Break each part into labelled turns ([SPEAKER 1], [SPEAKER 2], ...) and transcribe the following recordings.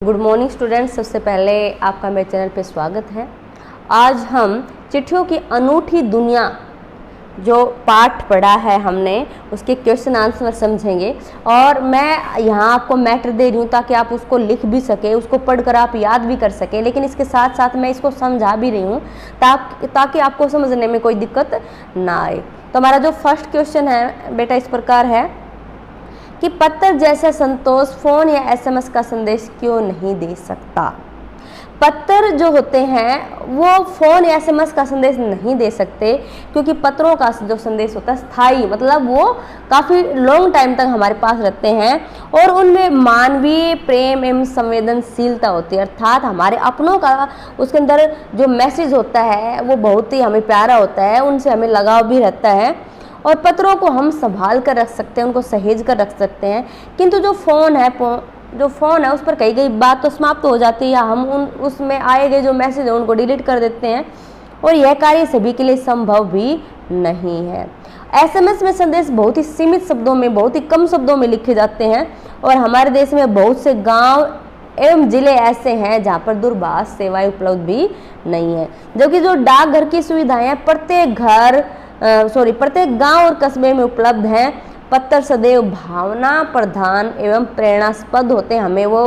[SPEAKER 1] Good morning students. सबसे पहले आपका मेरे चैनल पे स्वागत है। आज हम चिट्ठियों की अनूठी दुनिया जो पाठ पढ़ा है हमने उसके क्वेश्चन आंसर समझेंगे और मैं यहाँ आपको मैटर दे रही हूँ ताकि आप उसको लिख भी सके, उसको पढ़कर आप याद भी कर सके, लेकिन इसके साथ साथ मैं इसको समझा भी रही हूँ ताकि आपको समझने में कोई दिक्कत ना आए। तो हमारा जो फर्स्ट क्वेश्चन है बेटा इस प्रकार है कि पत्र जैसा संतोष फोन या एसएमएस का संदेश क्यों नहीं दे सकता। पत्र जो होते हैं वो फोन या एसएमएस का संदेश नहीं दे सकते क्योंकि पत्रों का जो संदेश होता है स्थायी, मतलब वो काफ़ी लॉन्ग टाइम तक हमारे पास रहते हैं और उनमें मानवीय प्रेम एवं संवेदनशीलता होती है, अर्थात हमारे अपनों का उसके अंदर जो मैसेज होता है वो बहुत ही हमें प्यारा होता है, उनसे हमें लगाव भी रहता है और पत्रों को हम संभाल कर रख सकते हैं, उनको सहेज कर रख सकते हैं। किंतु जो फ़ोन है उस पर कई बात तो समाप्त हो जाती है या हम उसमें आए गए जो मैसेज है उनको डिलीट कर देते हैं और यह कार्य सभी के लिए संभव भी नहीं है। एसएमएस में संदेश बहुत ही सीमित शब्दों में, बहुत ही कम शब्दों में लिखे जाते हैं और हमारे देश में बहुत से गाँव एवं जिले ऐसे हैं जहाँ पर दूरभाष सेवाएं उपलब्ध भी नहीं है, जबकि जो डाकघर की सुविधाएं प्रत्येक गांव और कस्बे में उपलब्ध हैं। पत्र सदैव भावना प्रधान एवं प्रेरणास्पद होते हैं, हमें वो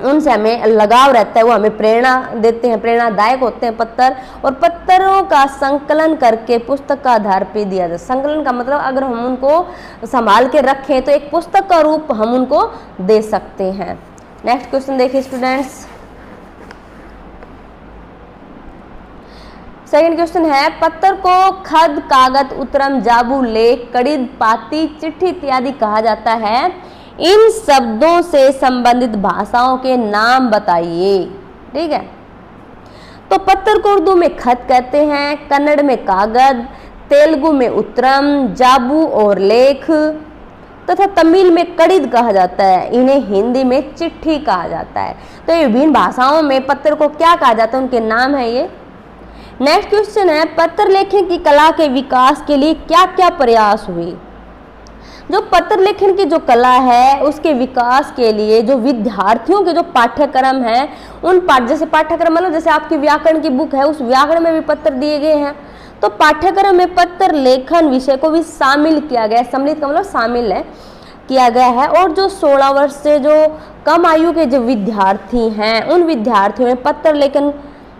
[SPEAKER 1] उनसे हमें लगाव रहता है, वो हमें प्रेरणा देते हैं, प्रेरणादायक होते हैं पत्र। और पत्रों का संकलन करके पुस्तक का आधार पे दिया जाए। संकलन का मतलब अगर हम उनको संभाल के रखें तो एक पुस्तक का रूप हम उनको दे सकते हैं। नेक्स्ट क्वेश्चन देखिए स्टूडेंट्स। सेकंड क्वेश्चन है पत्र को खत, कागज, उत्तरम, जाबू, लेख, कड़िद, पाती, चिट्ठी इत्यादि कहा जाता है। इन शब्दों से संबंधित भाषाओं के नाम बताइए। ठीक है, तो पत्र को उर्दू में खत कहते हैं, कन्नड़ में कागज, तेलुगु में उत्तरम, जाबू और लेख तथा तमिल में कड़िद कहा जाता है। इन्हें हिंदी में चिट्ठी कहा जाता है। तो ये विभिन्न भाषाओं में पत्र को क्या कहा जाता है, उनके नाम है ये। नेक्स्ट क्वेश्चन है पत्र लेखन की कला के विकास के लिए क्या क्या प्रयास हुए। जो पत्र लेखन की जो कला है उसके विकास के लिए जो विद्यार्थियों के जो पाठ्यक्रम है उन जैसे पाठ्यक्रम मतलब जैसे आपकी व्याकरण की बुक है उस व्याकरण में भी पत्र दिए गए हैं, तो पाठ्यक्रम में पत्र लेखन विषय को भी शामिल किया गया है। सम्मिलित का मतलब शामिल है किया गया है। और जो 16 वर्ष से जो कम आयु के जो विद्यार्थी हैं उन विद्यार्थियों में पत्र लेखन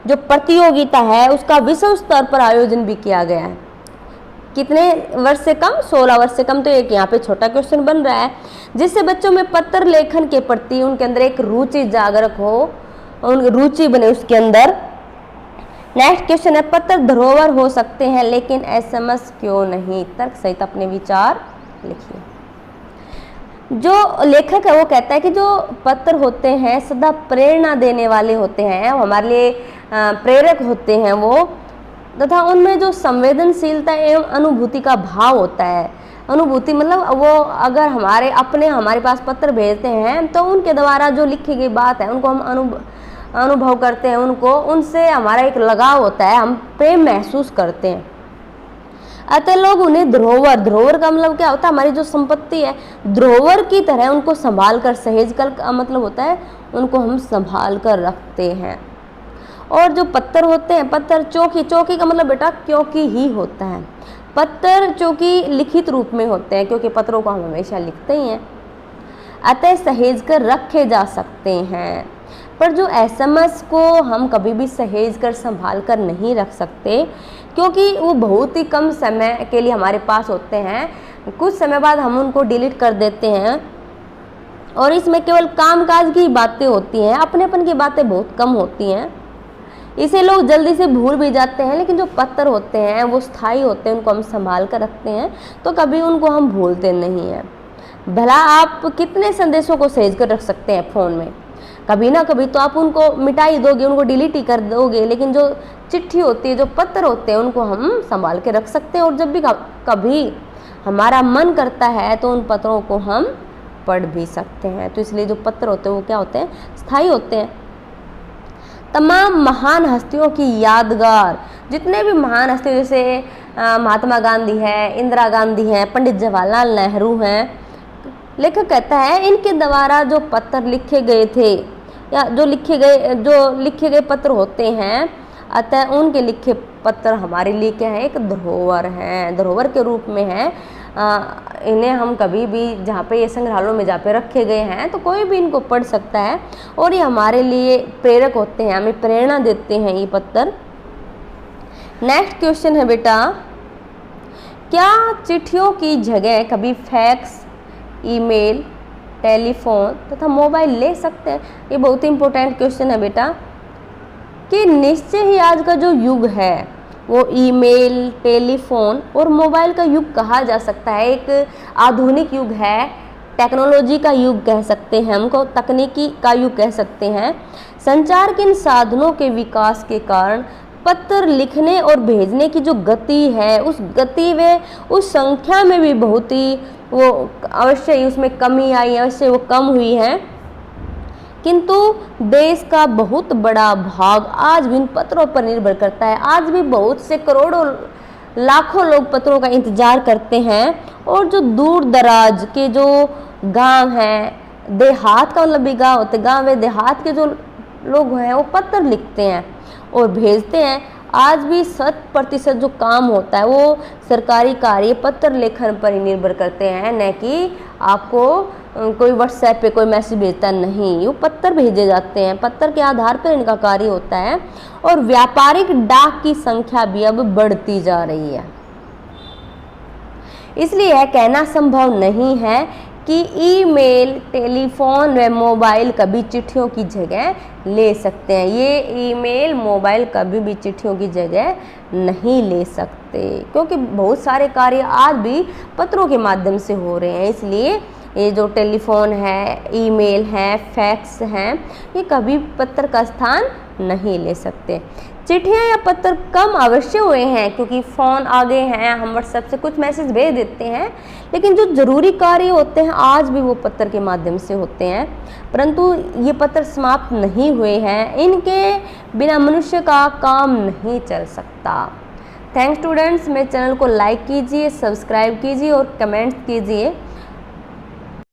[SPEAKER 1] जो प्रतियोगिता है उसका विश्व स्तर पर आयोजन भी किया गया है। कितने वर्ष से कम? 16 वर्ष से कम। तो एक यहाँ पे छोटा क्वेश्चन बन रहा है जिससे बच्चों में पत्र लेखन के प्रति उनके अंदर एक रुचि जागरूक हो, उनकी रुचि बने उसके अंदर। नेक्स्ट क्वेश्चन है पत्र धरोहर हो सकते हैं लेकिन एसएमएस क्यों नहीं। तर्क सहित अपने विचार लिखिए। जो लेखक है वो कहता है कि जो पत्र होते हैं सदा प्रेरणा देने वाले होते हैं, हमारे लिए प्रेरक होते हैं वो, तथा उनमें जो संवेदनशीलता एवं अनुभूति का भाव होता है। अनुभूति मतलब वो अगर हमारे पास पत्र भेजते हैं तो उनके द्वारा जो लिखी गई बात है उनको हम अनुभव करते हैं, उनसे हमारा एक लगाव होता है, हम प्रेम महसूस करते हैं। अतः लोग उन्हें धरोहर का मतलब क्या होता है, हमारी जो संपत्ति है धरोहर की तरह उनको संभाल कर सहेज कर मतलब होता है उनको हम संभाल कर रखते हैं। और जो पत्थर होते हैं, पत्थर चौकी का मतलब बेटा क्योंकि ही होता है। पत्थर चौकी लिखित रूप में होते हैं क्योंकि पत्रों को हम हमेशा लिखते ही हैं, अतः सहेज कर रखे जा सकते हैं। पर जो एसएमएस को हम कभी भी सहेज कर संभाल कर नहीं रख सकते क्योंकि वो बहुत ही कम समय के लिए हमारे पास होते हैं, कुछ समय बाद हम उनको डिलीट कर देते हैं और इसमें केवल कामकाज की बातें होती हैं, अपनेपन की बातें बहुत कम होती हैं, इसे लोग जल्दी से भूल भी जाते हैं। लेकिन जो पत्र होते हैं वो स्थायी होते हैं, उनको हम संभाल कर रखते हैं तो कभी उनको हम भूलते नहीं हैं। भला आप कितने संदेशों को सहेज कर रख सकते हैं फ़ोन में, कभी ना कभी तो आप उनको मिटा ही दोगे, उनको डिलीट ही कर दोगे, लेकिन जो चिट्ठी होती है, जो पत्र होते हैं उनको हम संभाल के रख सकते हैं और जब भी कभी हमारा मन करता है तो उन पत्रों को हम पढ़ भी सकते हैं। तो इसलिए जो पत्र होते हैं वो क्या होते हैं, स्थायी होते हैं। तमाम महान हस्तियों की यादगार, जितने भी महान हस्ती जैसे महात्मा गांधी है, इंदिरा गांधी हैं, पंडित जवाहरलाल नेहरू हैं, लेखक कहता है इनके द्वारा जो पत्र लिखे गए थे या जो लिखे गए पत्र होते हैं, अतः उनके लिखे पत्र हमारे लिए क्या है, एक धरोहर है, धरोहर के रूप में है। इन्हें हम कभी भी जहाँ पे ये संग्रहालयों में जहाँ पे रखे गए हैं तो कोई भी इनको पढ़ सकता है और ये हमारे लिए प्रेरक होते हैं, हमें प्रेरणा देते हैं ये पत्र। नेक्स्ट क्वेश्चन है बेटा, क्या चिट्ठियों की जगह कभी फैक्स, ईमेल, टेलीफोन तथा मोबाइल ले सकते हैं? ये बहुत ही इंपॉर्टेंट क्वेश्चन है बेटा, कि निश्चय ही आज का जो युग है वो ईमेल, टेलीफोन और मोबाइल का युग कहा जा सकता है। एक आधुनिक युग है, टेक्नोलॉजी का युग कह सकते हैं, हमको तकनीकी का युग कह सकते हैं। संचार के इन साधनों के विकास के कारण पत्र लिखने और भेजने की जो गति है, उस गति व उस संख्या में भी बहुत ही वो अवश्य उसमें कमी आई, अवश्य वो कम हुई है, किंतु देश का बहुत बड़ा भाग आज भी इन पत्रों पर निर्भर करता है। आज भी बहुत से करोड़ों लाखों लोग पत्रों का इंतजार करते हैं और जो दूर दराज के जो गांव हैं, देहात का मतलब भी गाँव होते, गाँव व देहात के जो लोग हैं वो पत्र लिखते हैं और भेजते हैं। आज भी 100% जो काम होता है वो सरकारी कार्य पत्र लेखन पर ही निर्भर करते हैं, न कि आपको कोई व्हाट्सएप पे कोई मैसेज भेजता नहीं, वो पत्र भेजे जाते हैं, पत्र के आधार पर इनका कार्य होता है। और व्यापारिक डाक की संख्या भी अब बढ़ती जा रही है, इसलिए यह कहना संभव नहीं है कि ईमेल, टेलीफोन व मोबाइल कभी चिट्ठियों की जगह ले सकते हैं। ये ईमेल, मोबाइल कभी भी चिट्ठियों की जगह नहीं ले सकते, क्योंकि बहुत सारे कार्य आज भी पत्रों के माध्यम से हो रहे हैं। इसलिए ये जो टेलीफोन है, ईमेल है, फैक्स हैं, ये कभी पत्र का स्थान नहीं ले सकते। चिट्ठियाँ या पत्र कम अवश्य हुए हैं क्योंकि फ़ोन आ गए हैं, हम व्हाट्सएप से कुछ मैसेज भेज देते हैं, लेकिन जो ज़रूरी कार्य होते हैं आज भी वो पत्र के माध्यम से होते हैं। परंतु ये पत्र समाप्त नहीं हुए हैं, इनके बिना मनुष्य का काम नहीं चल सकता। थैंक्स स्टूडेंट्स, मेरे चैनल को लाइक कीजिए, सब्सक्राइब कीजिए और कमेंट्स कीजिए।